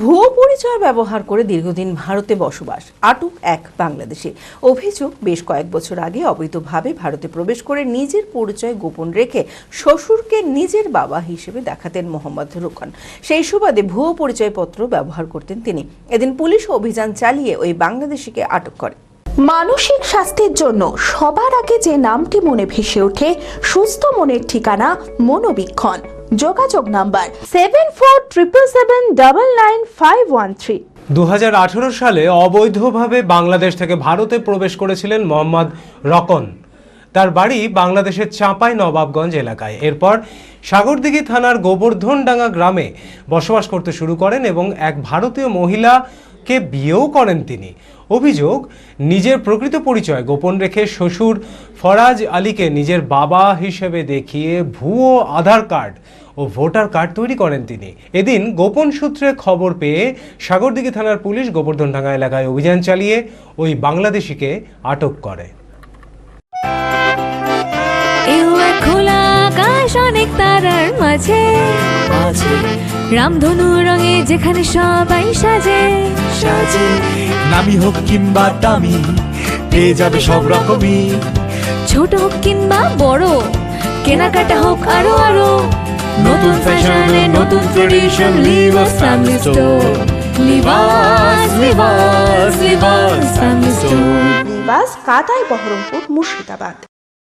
ভুয়ো পরিচয় ব্যবহার করে দীর্ঘদিন ভারতে বসবাস, আটক এক বাংলাদেশি। অভিযোগ, বেশ কয়েক বছর আগে অবৈধভাবে ভারতে প্রবেশ করে নিজের পরিচয় গোপন রেখে শ্বশুরকে নিজের বাবা হিসেবে দেখাতেন মোহাম্মদ রুকন। সেই সুবাদে ভুয়ো পরিচয়পত্র ব্যবহার করতেন তিনি। এদিন পুলিশ অভিযান চালিয়ে ওই বাংলাদেশিকে আটক করে। মানসিক স্বাস্থ্যের জন্য সবার আগে যে নামটি মনে ভেসে ওঠে, সুস্থ মনের ঠিকানা মনোবীক্ষণ। যোগাযোগ নাম্বার 7477799513। 2018 সালে অবৈধভাবে বাংলাদেশ থেকে ভারতে প্রবেশ করেছিলেন মোহাম্মদ রকন। তার বাড়ি বাংলাদেশের চাঁপাই নবাবগঞ্জ এলাকায়। এরপর সাগরদিঘি থানার গোবর্ধনডাঙ্গা গ্রামে বসবাস করতে শুরু করেন এবং এক ভারতীয় মহিলাকে বিয়েও করেন তিনি। অভিযোগ, নিজের প্রকৃত পরিচয় গোপন রেখে শ্বশুর ফরাজ আলীকে নিজের বাবা হিসেবে দেখিয়ে ভুয়ো আধার কার্ড ও ভোটার কার্ড তৈরি করেন তিনি। এদিন গোপন সূত্রে খবর পেয়ে সাগরদিঘি থানার পুলিশ গোবর্ধনডাঙ্গা এলাকায় অভিযান চালিয়ে ওই বাংলাদেশিকে আটক করে। খোলা আকাশ, অনেক তারার মাঝে রামধনু রঙে যেখানে সবাই সাজে নামি হোক কিংবা দামি, পেয়ে যাবে সব রকমই। ছোট হোক কিংবা বড়, কেনাকাটা হোক আরো আরো। নতুন ফ্যাশনে নতুন tradition, Libas family store. Libas Libas Libas family store. Libas, Katai, Berhampore, Murshidabad.